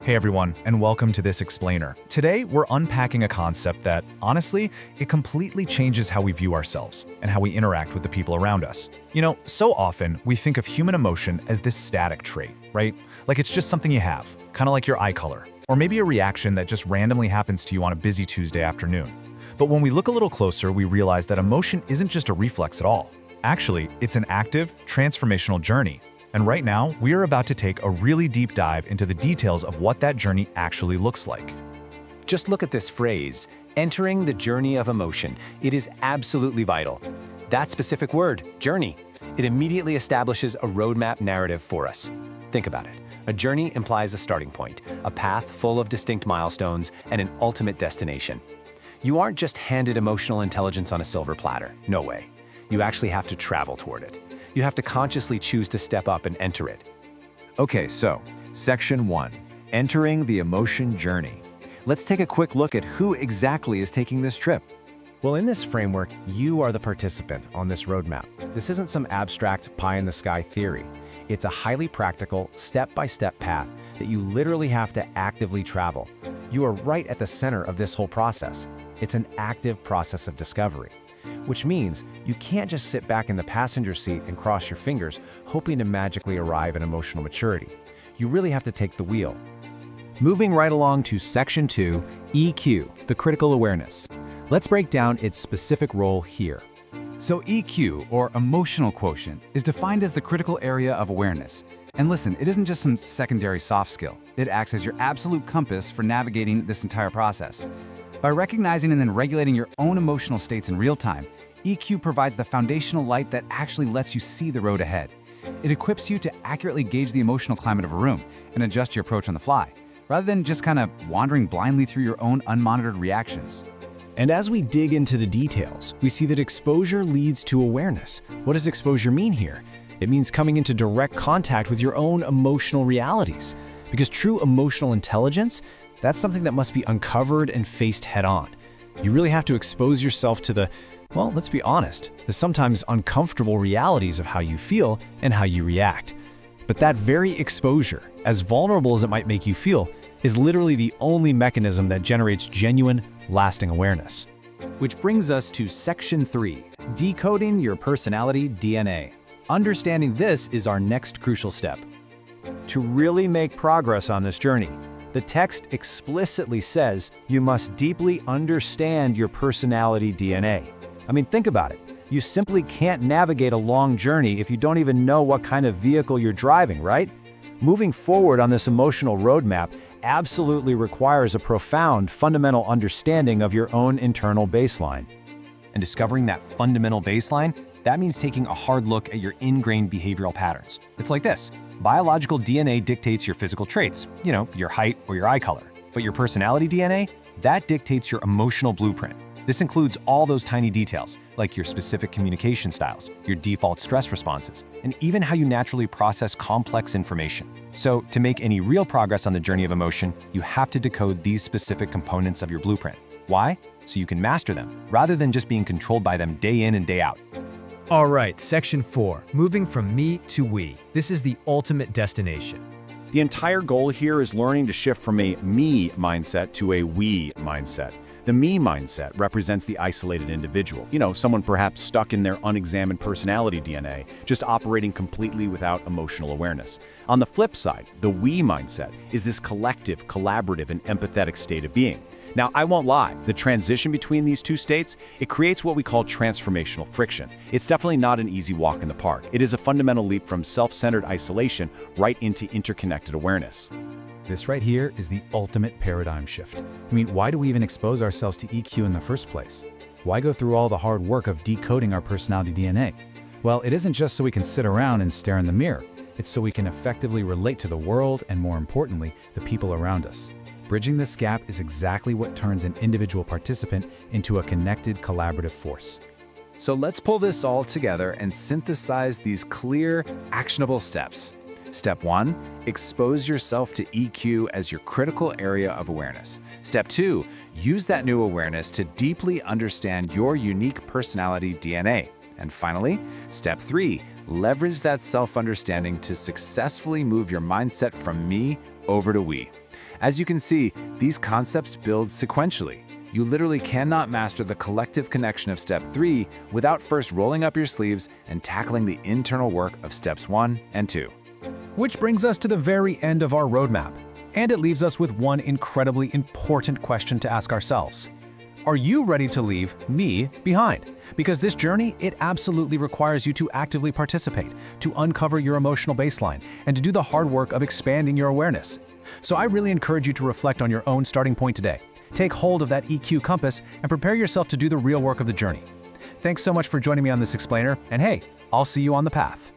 Hey everyone, and welcome to This Explainer. Today, we're unpacking a concept that, honestly, it completely changes how we view ourselves and how we interact with the people around us. So often, we think of human emotion as this static trait, right? Like it's just something you have, kind of like your eye color, or maybe a reaction that just randomly happens to you on a busy Tuesday afternoon. But when we look a little closer, we realize that emotion isn't just a reflex at all. Actually, it's an active, transformational journey. And right now, we are about to take a really deep dive into the details of what that journey actually looks like. Just look at this phrase, entering the journey of emotion. It is absolutely vital. That specific word, journey, it immediately establishes a roadmap narrative for us. Think about it. A journey implies a starting point, a path full of distinct milestones, and an ultimate destination. You aren't just handed emotional intelligence on a silver platter. No way. You actually have to travel toward it. You have to consciously choose to step up and enter it. Okay, so Section 1, Entering the Emotion Journey. Let's take a quick look at who exactly is taking this trip. Well, in this framework, you are the participant on this roadmap. This isn't some abstract pie-in-the-sky theory. It's a highly practical, step-by-step path that you literally have to actively travel. You are right at the center of this whole process. It's an active process of discovery, which means you can't just sit back in the passenger seat and cross your fingers, hoping to magically arrive at emotional maturity. You really have to take the wheel. Moving right along to Section 2, EQ, the critical awareness. Let's break down its specific role here. So EQ, or emotional quotient, is defined as the critical area of awareness. And listen, it isn't just some secondary soft skill. It acts as your absolute compass for navigating this entire process. By recognizing and then regulating your own emotional states in real time, EQ provides the foundational light that actually lets you see the road ahead. It equips you to accurately gauge the emotional climate of a room and adjust your approach on the fly, rather than just kind of wandering blindly through your own unmonitored reactions. And as we dig into the details, we see that exposure leads to awareness. What does exposure mean here? It means coming into direct contact with your own emotional realities. Because true emotional intelligence, that's something that must be uncovered and faced head-on. You really have to expose yourself to the, well, let's be honest, the sometimes uncomfortable realities of how you feel and how you react. But that very exposure, as vulnerable as it might make you feel, is literally the only mechanism that generates genuine, lasting awareness. Which brings us to Section 3, Decoding Your Personality DNA. Understanding this is our next crucial step. To really make progress on this journey, the text explicitly says you must deeply understand your personality DNA. I mean, think about it. You simply can't navigate a long journey if you don't even know what kind of vehicle you're driving, right? Moving forward on this emotional roadmap absolutely requires a profound, fundamental understanding of your own internal baseline. And discovering that fundamental baseline, that means taking a hard look at your ingrained behavioral patterns. It's like this. Biological DNA dictates your physical traits, your height or your eye color. But your personality DNA, that dictates your emotional blueprint. This includes all those tiny details, like your specific communication styles, your default stress responses, and even how you naturally process complex information. So, to make any real progress on the journey of emotion, you have to decode these specific components of your blueprint. Why? So you can master them, rather than just being controlled by them day in and day out. All right, Section 4, moving from me to we. This is the ultimate destination. The entire goal here is learning to shift from a me mindset to a we mindset. The me mindset represents the isolated individual, someone perhaps stuck in their unexamined personality DNA, just operating completely without emotional awareness. On the flip side, the we mindset is this collective, collaborative, and empathetic state of being. Now, I won't lie, the transition between these two states, it creates what we call transformational friction. It's definitely not an easy walk in the park. It is a fundamental leap from self-centered isolation right into interconnected awareness. This right here is the ultimate paradigm shift. I mean, why do we even expose ourselves to EQ in the first place? Why go through all the hard work of decoding our personality DNA? Well, it isn't just so we can sit around and stare in the mirror. It's so we can effectively relate to the world and, more importantly, the people around us. Bridging this gap is exactly what turns an individual participant into a connected, collaborative force. So let's pull this all together and synthesize these clear, actionable steps. Step 1, expose yourself to EQ as your critical area of awareness. Step 2, use that new awareness to deeply understand your unique personality DNA. And finally, Step 3, leverage that self-understanding to successfully move your mindset from me over to we. As you can see, these concepts build sequentially. You literally cannot master the collective connection of step 3 without first rolling up your sleeves and tackling the internal work of steps 1 and 2. Which brings us to the very end of our roadmap. And it leaves us with one incredibly important question to ask ourselves. Are you ready to leave me behind? Because this journey, it absolutely requires you to actively participate, to uncover your emotional baseline, and to do the hard work of expanding your awareness. So I really encourage you to reflect on your own starting point today. Take hold of that EQ compass and prepare yourself to do the real work of the journey. Thanks so much for joining me on this explainer, and hey, I'll see you on the path.